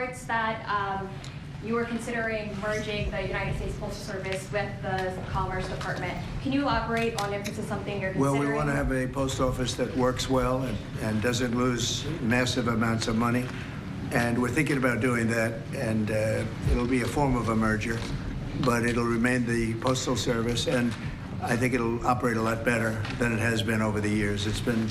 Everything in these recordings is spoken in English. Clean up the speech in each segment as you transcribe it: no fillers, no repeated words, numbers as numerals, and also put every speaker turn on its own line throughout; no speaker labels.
reports that you were considering merging the United States Postal Service with the Commerce Department. Can you elaborate on if this is something you're considering?
Well, we want to have a post office that works well and doesn't lose massive amounts of money. And we're thinking about doing that, and it'll be a form of a merger, but it'll remain the Postal Service, and I think it'll operate a lot better than it has been over the years. It's been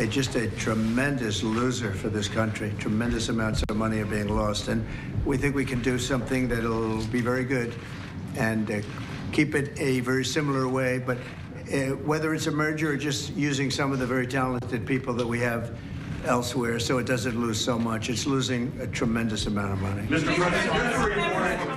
just a tremendous loser for this country. Tremendous amounts of money are being lost, and we think we can do something that'll be very good and keep it a very similar way, but whether it's a merger or just using some of the very talented people that we have elsewhere so it doesn't lose so much. It's losing a tremendous amount of money.
Mr. President,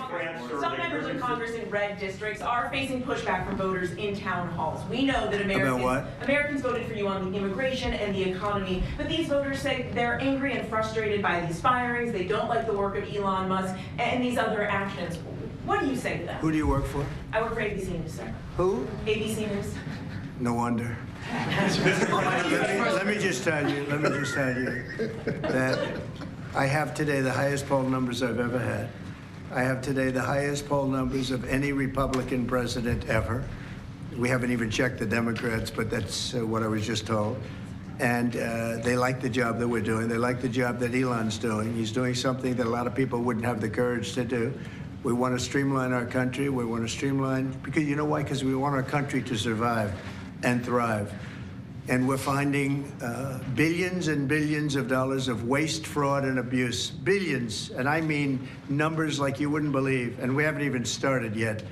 some members of Congress in red districts are facing pushback from voters in town halls. We know that Americans voted for you on the immigration and the economy, but these voters say they're angry and frustrated by these firings. They don't like the work of Elon Musk and these other actions. What do you say to them?
Who do you work for?
I work for ABC News, sir.
Who?
ABC News.
No wonder. Let me just tell you that I have today the highest poll numbers I've ever had. I have today the highest poll numbers of any Republican president ever. We haven't even checked the Democrats, but that's what I was just told. And they like the job that we're doing. They like the job that Elon's doing. He's doing something that a lot of people wouldn't have the courage to do. We want to streamline our country. We want to streamline, because you know why? Because we want our country to survive and thrive. And we're finding billions and billions of dollars of waste, fraud, and abuse. Billions, and I mean numbers like you wouldn't believe, and we haven't even started yet.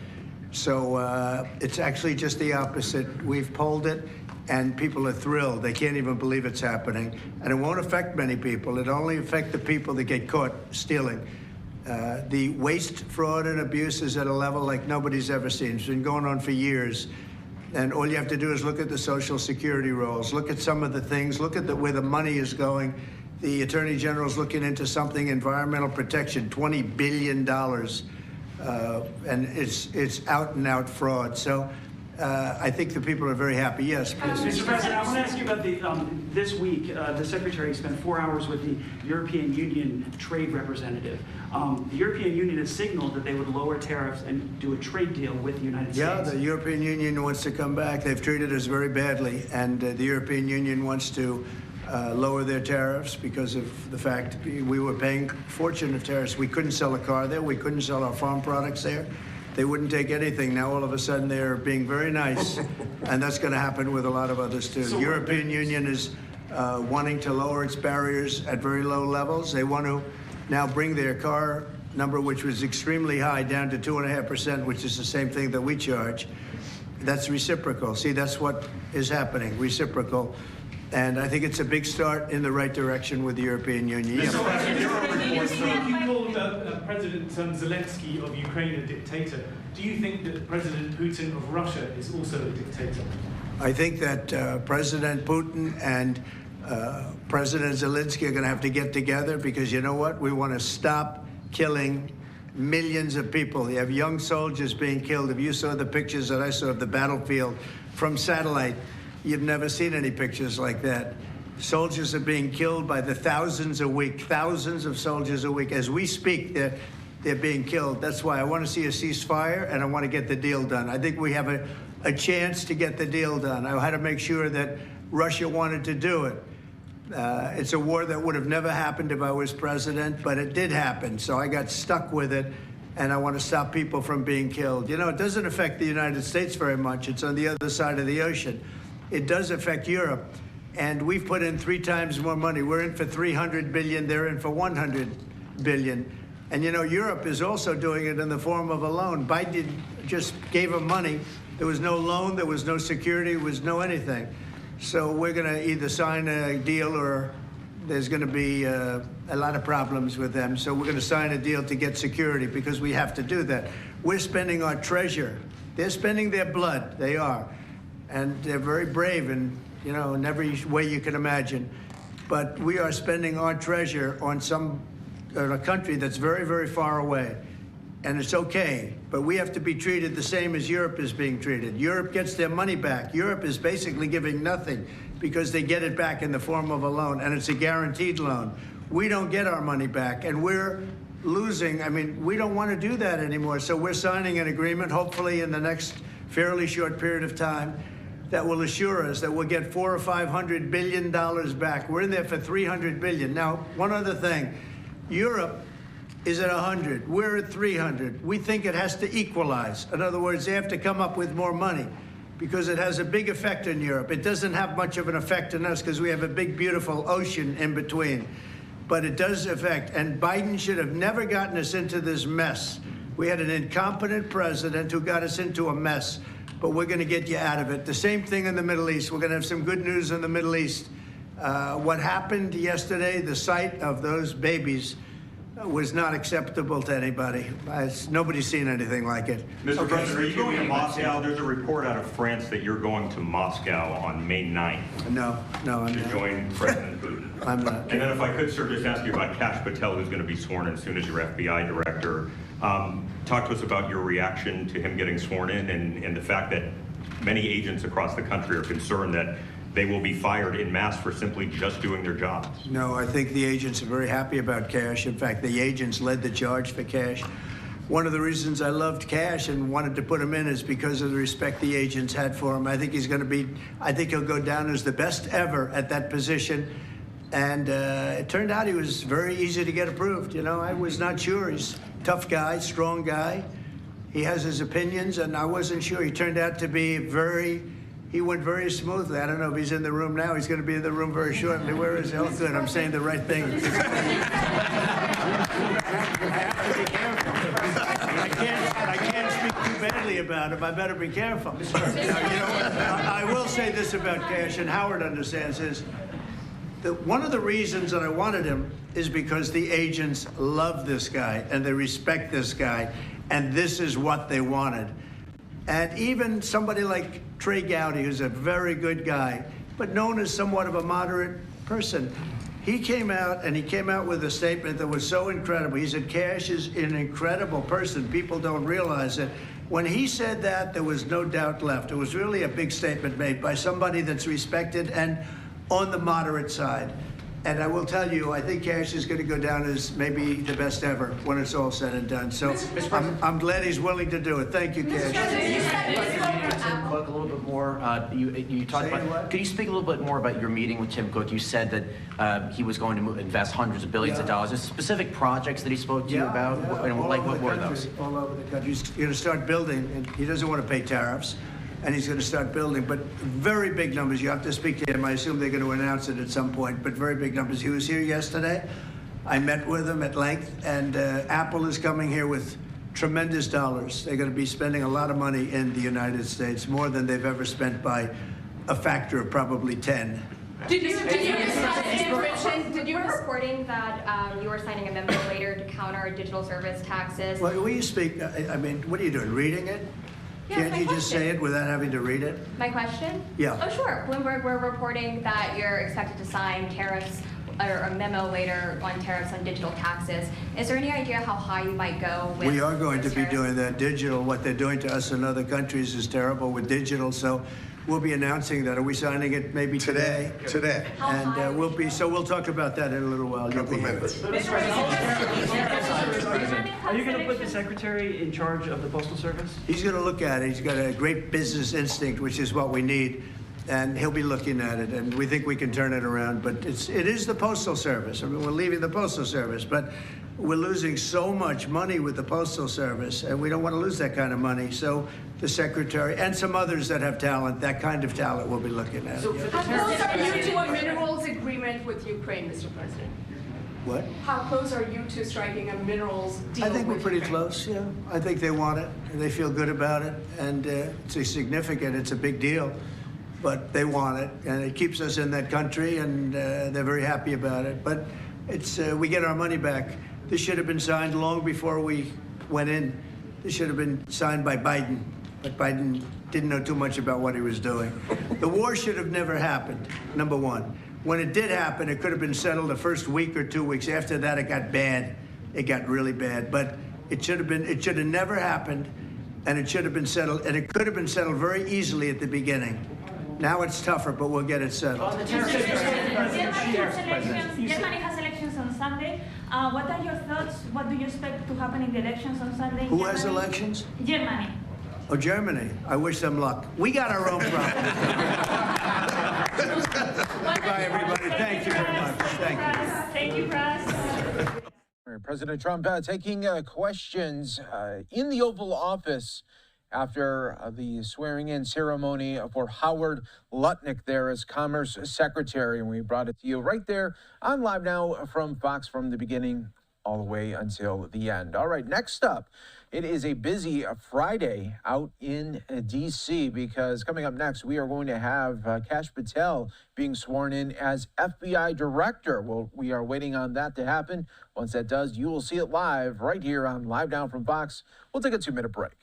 So it's actually just the opposite. We've polled it, and people are thrilled. They can't even believe it's happening. And it won't affect many people. It'll only affect the people that get caught stealing. The waste, fraud, and abuse is at a level like nobody's ever seen. It's been going on for years. And all you have to do is look at the Social Security rolls, look at some of the things, look at where the money is going. The Attorney General's looking into something, environmental protection, $20 billion. And it's out and out fraud. So I think the people are very happy. Yes, please.
Mr. President, I want to ask you about this week, the Secretary spent 4 hours with the European Union trade representative. The European Union has signaled that they would lower tariffs and do a trade deal with the United States.
Yeah, the European Union wants to come back. They've treated us very badly, and the European Union wants to lower their tariffs because of the fact we were paying a fortune of tariffs. We couldn't sell a car there. We couldn't sell our farm products there. They wouldn't take anything. Now all of a sudden they're being very nice, and that's going to happen with a lot of others too. The European Union is wanting to lower its barriers at very low levels. They want to now bring their car number, which was extremely high, down to 2.5%, which is the same thing that we charge. That's reciprocal. See, that's what is happening, reciprocal. And I think it's a big start in the right direction with the European Union.
You called
President Zelensky of Ukraine a dictator. Do you think that President Putin of Russia is also a dictator?
I think that President Putin and President Zelensky are going to have to get together, because you know what? We want to stop killing millions of people. You have young soldiers being killed. If you saw the pictures that I saw of the battlefield from satellite, you've never seen any pictures like that. Soldiers are being killed by the thousands a week, thousands of soldiers a week. As we speak, they're being killed. That's why I want to see a ceasefire, and I want to get the deal done. I think we have a chance to get the deal done. I had to make sure that Russia wanted to do it. It's a war that would have never happened if I was president, but it did happen. So I got stuck with it, and I want to stop people from being killed. You know, it doesn't affect the United States very much. It's on the other side of the ocean. It does affect Europe, and we've put in 3 times more money. We're in for $300 billion. They're in for $100 billion. And, you know, Europe is also doing it in the form of a loan. Biden just gave them money. There was no loan. There was no security. There was no anything. So we're going to either sign a deal, or there's going to be a lot of problems with them. So we're going to sign a deal to get security, because we have to do that. We're spending our treasure. They're spending their blood. They are. And they're very brave in every way you can imagine. But we are spending our treasure on a country that's very, very far away. And it's okay, but we have to be treated the same as Europe is being treated. Europe gets their money back. Europe is basically giving nothing, because they get it back in the form of a loan, and it's a guaranteed loan. we don't get our money back, and we're losing. I mean, we don't want to do that anymore. So we're signing an agreement, hopefully in the next fairly short period of time, that will assure us that we'll get $400 or $500 billion back. We're in there for $300 billion. Now, one other thing, Europe is at 100. We're at 300. We think it has to equalize. In other words, they have to come up with more money because it has a big effect in Europe. It doesn't have much of an effect on us because we have a big, beautiful ocean in between. But it does affect, and Biden should have never gotten us into this mess. We had an incompetent president who got us into a mess, but we're going to get you out of it. The same thing in the Middle East. We're going to have some good news in the Middle East. What happened yesterday, the sight of those babies was not acceptable to anybody. Nobody's seen anything like it.
Mr. President, are you going to Moscow? There's a report out of France that you're going to Moscow on May 9th.
No, I'm
to
not.
join President Putin.
I'm not.
And then if I could, sir, just ask you about Kash Patel, who's going to be sworn in soon as your FBI director. Talk to us about your reaction to him getting sworn in and the fact that many agents across the country are concerned that they will be fired en masse for simply just doing their jobs.
No, I think the agents are very happy about Kash. In fact, the agents led the charge for Kash. One of the reasons I loved Kash and wanted to put him in is because of the respect the agents had for him. I think he'll go down as the best ever at that position. And it turned out he was very easy to get approved. You know, I was not sure. He's a tough guy, strong guy. He has his opinions, and I wasn't sure. He turned out to be he went very smoothly. I don't know if he's in the room now. He's going to be in the room very shortly. Where is he? Oh, good. I'm saying the right thing. I have to be careful. I can't speak too badly about him. I better be careful. Now, you know what? I will say this about Kash, and Howard understands this. One of the reasons that I wanted him is because the agents love this guy and they respect this guy, and this is what they wanted. And even somebody like Trey Gowdy, who's a very good guy, but known as somewhat of a moderate person, he came out with a statement that was so incredible. He said, Kash is an incredible person. People don't realize it. When he said that, there was no doubt left. It was really a big statement made by somebody that's respected and on the moderate side. And I will tell you, I think Kash is going to go down as maybe the best ever when it's all said and done. So I'm glad he's willing to do it. Thank you, Kash.
Tim Cook a little bit more. You talked about.
What?
Could you speak a little bit more about your meeting with Tim Cook? You said that he was going to invest hundreds of billions of dollars. Is specific projects that he spoke to you about? And what were those?
All over the country. He's going to start building, and he doesn't want to pay tariffs. And he's going to start building, but very big numbers. You have to speak to him. I assume they're going to announce it at some point, but very big numbers. He was here yesterday. I met with him at length, and Apple is coming here with tremendous dollars. They're going to be spending a lot of money in the United States, more than they've ever spent by a factor of probably 10.
Did you were reporting that you were signing a memo later to counter digital service taxes?
Well, will you speak? I mean, what are you doing, reading it?
Yeah,
Can't you just say it without having to read it?
My question?
Yeah.
Oh, sure. Bloomberg, we're reporting that you're expected to sign tariffs or a memo later on tariffs on digital taxes. Is there any idea how high you might go with
We are going to be
tariffs?
doing that. Digital, what they're doing to us in other countries is terrible with digital, so we'll be announcing that. Are we signing it maybe today?
Today.
How high
And we'll talk about that in a little while. You'll
Couple
be
of
here.
minutes.
Are you going to put the secretary in charge of the Postal Service?
He's going to look at it. He's got a great business instinct, which is what we need. And he'll be looking at it, and we think we can turn it around. But it is the Postal Service. I mean, we're leaving the Postal Service, but we're losing so much money with the Postal Service, and we don't want to lose that kind of money. So the secretary and some others that have talent, that kind of talent, we'll be looking at.
So how close are you to a minerals agreement with Ukraine, Mr. President?
What?
How close are you to striking a minerals deal?
I think we're
with
pretty
Ukraine?
close, yeah. I think they want it, and they feel good about it, and it's a big deal, but they want it, and it keeps us in that country, and they're very happy about it. But we get our money back. This should have been signed long before we went in. This should have been signed by Biden, but Biden didn't know too much about what he was doing. The war should have never happened, number one. When it did happen, it could have been settled the first week or 2 weeks. After that, it got bad. It got really bad. But it should have never happened, and it should have been settled, and it could have been settled very easily at the beginning. Now it's tougher, but we'll get it settled.
Germany has elections
elections on Sunday. What are your thoughts? What do you expect to happen in the elections on Sunday?
Who has elections?
Germany.
Oh, Germany. I wish them luck. We got our own problems. Bye, everybody. Thank you very much. Thank you.
Thank you, Russ.
President Trump taking questions in the Oval Office after the swearing-in ceremony for Howard Lutnick there as Commerce Secretary. And we brought it to you right there on Live Now from Fox from the beginning all the way until the end. All right, next up, it is a busy Friday out in D.C. because coming up next, we are going to have Kash Patel being sworn in as FBI Director. Well, we are waiting on that to happen. Once that does, you will see it live right here on Live Now from Fox. We'll take a 2-minute break.